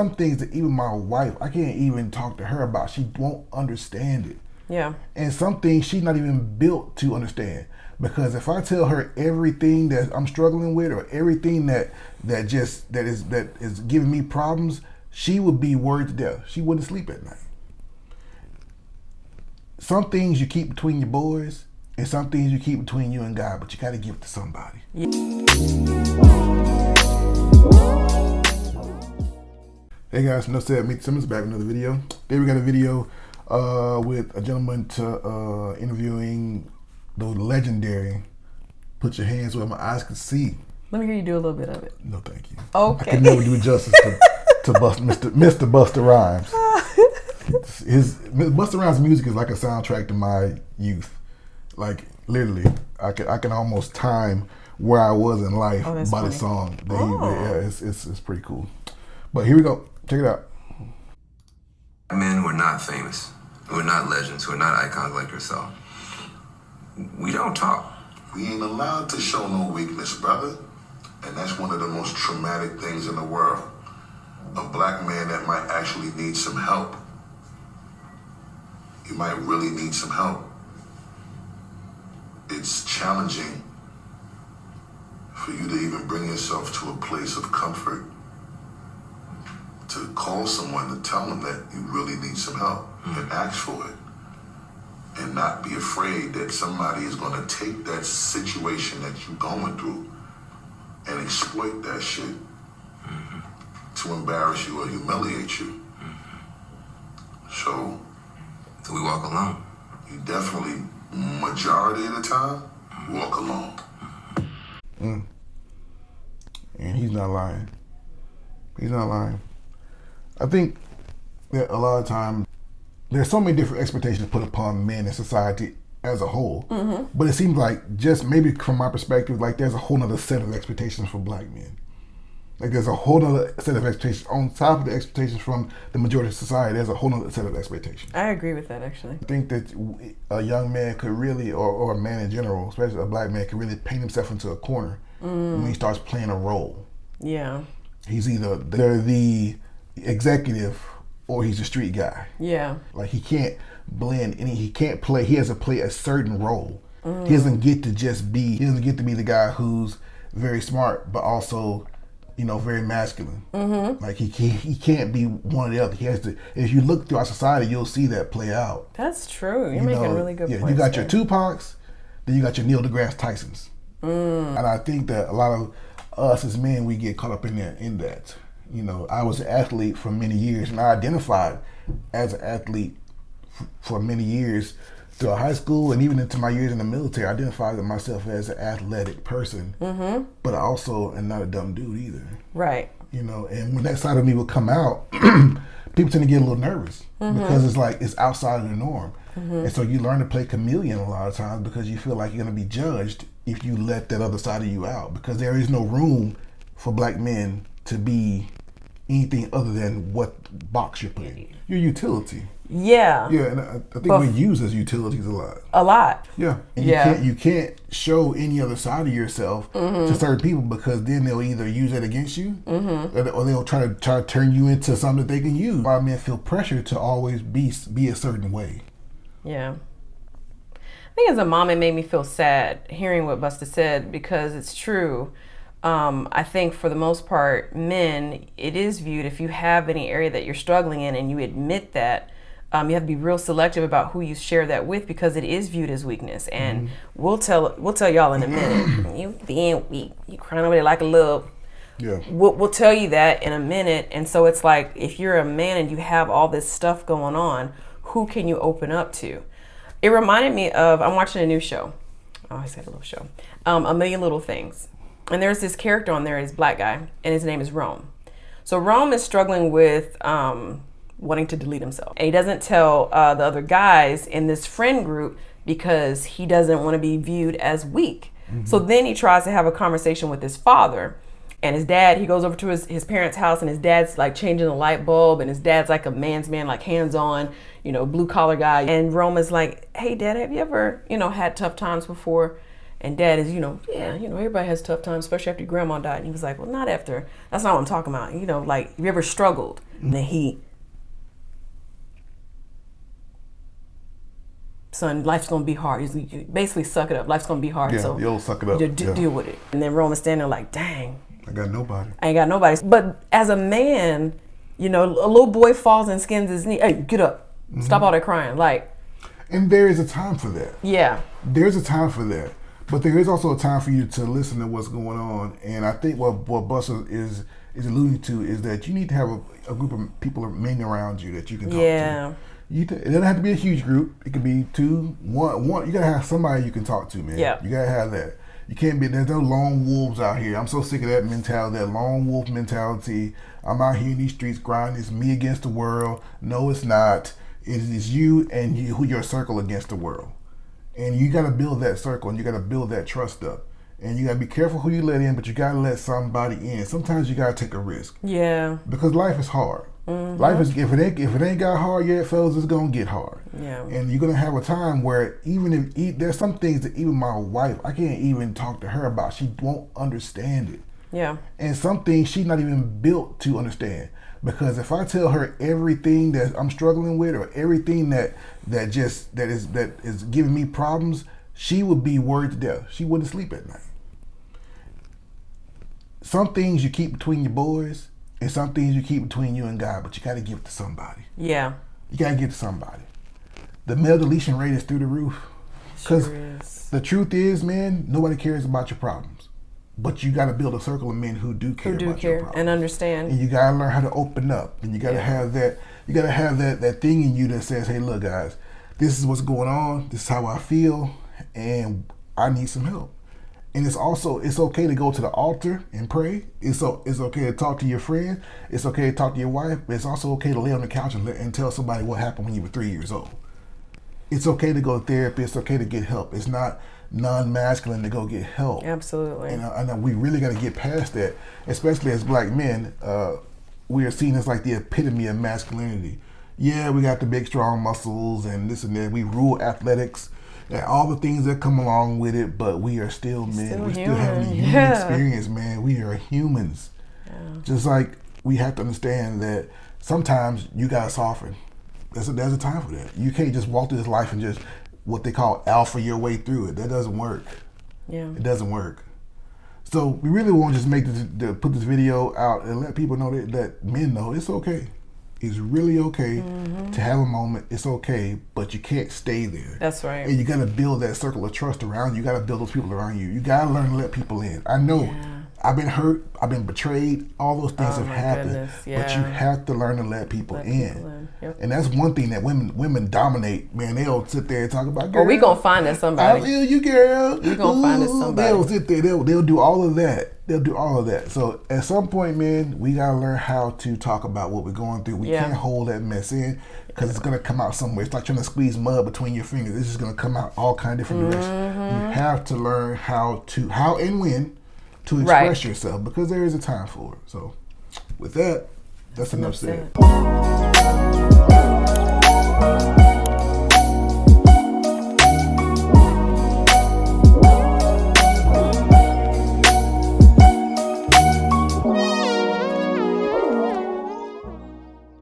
Some things that even my wife, I can't even talk to her about. She won't understand it. Yeah. And some things she's not even built to understand. Because if I tell her everything that I'm struggling with, or everything that is giving me problems, she would be worried to death. She wouldn't sleep at night. Some things you keep between your boys, and some things you keep between you and God, but you got to give it to somebody. Hey guys, enough said. Meet Simmons back with another video. Today we got a video with a gentleman interviewing the legendary "Put Your Hands Where My Eyes Can See." Let me hear you do a little bit of it. No, thank you. Okay. I can never do justice to Mr. Busta Rhymes. Busta Rhymes' music is like a soundtrack to my youth. Like literally, I can almost time where I was in life by the song. It's pretty cool. But here we go. Check it out. Men who are not famous, who are not legends, who are not icons like yourself, we don't talk. We ain't allowed to show no weakness, brother. And that's one of the most traumatic things in the world. A black man that might actually need some help. You might really need some help. It's challenging for you to even bring yourself to a place of comfort, to call someone to tell them that you really need some help and ask for it. And not be afraid that somebody is going to take that situation that you're going through and exploit that shit to embarrass you or humiliate you. So we walk alone. You definitely, majority of the time, walk alone. And he's not lying. He's not lying. I think that a lot of times there's so many different expectations put upon men in society as a whole. But it seems like, just maybe from my perspective, like there's a whole nother set of expectations for black men. Like there's a whole nother set of expectations on top of the expectations from the majority of society. There's a whole nother set of expectations. I agree with that, actually. I think that a young man could really, or a man in general, especially a black man, could really paint himself into a corner when he starts playing a role. Yeah. He's either the executive or he's a street guy. Yeah. Like he can't blend any, he has to play a certain role. He doesn't get to be the guy who's very smart, but also, very masculine. Like he can't be one or the other. He has to, if you look throughout society, you'll see that play out. That's true. You're making really good points. You got your Tupacs, then you got your Neil deGrasse Tysons. And I think that a lot of us as men, we get caught up in that. I was an athlete for many years, and I identified as an athlete for many years throughout high school and even into my years in the military. I identified myself as an athletic person, but I also am not a dumb dude either. Right. And when that side of me would come out, people tend to get a little nervous because it's like it's outside of the norm. And so you learn to play chameleon a lot of times because you feel like you're going to be judged if you let that other side of you out, because there is no room for black men to be anything other than what box you're put in. Your utility. Yeah. Yeah, and I think we use as utilities a lot. A lot. Yeah. And you can't show any other side of yourself to certain people, because then they'll either use it against you or they'll try to turn you into something that they can use. Why men feel pressure to always be a certain way. Yeah. I think as a mom, it made me feel sad hearing what Busta said, because it's true. I think for the most part, men, it is viewed, if you have any area that you're struggling in and you admit that, you have to be real selective about who you share that with, because it is viewed as weakness. And we'll tell y'all in a minute, you being weak, you crying over there like a little. Yeah. We'll tell you that in a minute. And so it's like, if you're a man and you have all this stuff going on, who can you open up to? It reminded me of, I'm watching a new show. I always say a little show. A Million Little Things. And there's this character on there, this black guy, and his name is Rome. So Rome is struggling with wanting to delete himself. And he doesn't tell the other guys in this friend group because he doesn't want to be viewed as weak. So then he tries to have a conversation with his father. And his dad, he goes over to his parents' house, and his dad's like changing the light bulb, and his dad's like a man's man, like hands-on, blue collar guy. And Rome is like, hey Dad, have you ever, had tough times before? And Dad is, everybody has tough times, especially after your grandma died. And he was like, well, not after. That's not what I'm talking about. Like, have you ever struggled? And then son, life's gonna be hard. You basically suck it up. Life's gonna be hard. Yeah, so you'll suck it up. Deal with it. And then Roman's standing there like, dang. I got nobody. I ain't got nobody. But as a man, you know, a little boy falls and skins his knee. Hey, get up. Stop all that crying. Like. And there is a time for that. Yeah. There's a time for that. But there is also a time for you to listen to what's going on. And I think what Buster is alluding to is that you need to have a group of people, men around you that you can talk to. It doesn't have to be a huge group. It could be two, one. You gotta have somebody you can talk to, man. Yeah. You gotta have that. You can't be, there's no lone wolves out here. I'm so sick of that mentality, that lone wolf mentality. I'm out here in these streets grinding. It's me against the world. No, it's not. It is you and your circle against the world. And you gotta build that circle and you gotta build that trust up. And you gotta be careful who you let in, but you gotta let somebody in. Sometimes you gotta take a risk. Yeah. Because life is hard. Life is, if it ain't got hard yet, fellas, it's gonna get hard. Yeah. And you're gonna have a time where even if there's some things that even my wife, I can't even talk to her about. She won't understand it. Yeah. And some things she's not even built to understand. Because if I tell her everything that I'm struggling with or everything that is giving me problems, she would be worried to death. She wouldn't sleep at night. Some things you keep between your boys. And some things you keep between you and God, but you got to give it to somebody. Yeah. You got to give it to somebody. The male deletion rate is through the roof. Because the truth is, man, nobody cares about your problems. But you got to build a circle of men who do care about your problems. And understand. And you got to learn how to open up. And you got to have that, that thing in you that says, hey, look, guys, this is what's going on. This is how I feel. And I need some help. And it's okay to go to the altar and pray. It's okay to talk to your friend. It's okay to talk to your wife. But it's also okay to lay on the couch and tell somebody what happened when you were 3 years old. It's okay to go to therapy. It's okay to get help. It's not non-masculine to go get help. Absolutely. And I know we really got to get past that, especially as black men. We are seen as like the epitome of masculinity. Yeah, we got the big, strong muscles and this and that. We rule athletics. And all the things that come along with it, but we are still men. We're still having a human experience, man. We are humans. Yeah. Just like we have to understand that sometimes you gotta soften. There's a time for that. You can't just walk through this life and just what they call alpha your way through it. That doesn't work. Yeah. It doesn't work. So we really want to just put this video out and let people know that men know it's okay. It's really okay to have a moment. It's okay, but you can't stay there. That's right. And you got to build that circle of trust around you. You got to build those people around you. You got to learn to let people in. I know I've been hurt. I've been betrayed. All those things have happened. Yeah. But you have to learn to let people in. Yep. And that's one thing that women dominate. Man, they'll sit there and talk about, girl, we going to find us somebody. I feel you, girl. We going to find us somebody. They'll sit there. They'll do all of that. They'll do all of that. So at some point, man, we got to learn how to talk about what we're going through. We can't hold that mess in because it's going to come out somewhere. It's like trying to squeeze mud between your fingers. It's just going to come out all kind of different directions. You have to learn how and when to express yourself because there is a time for it. So with that, that's enough said.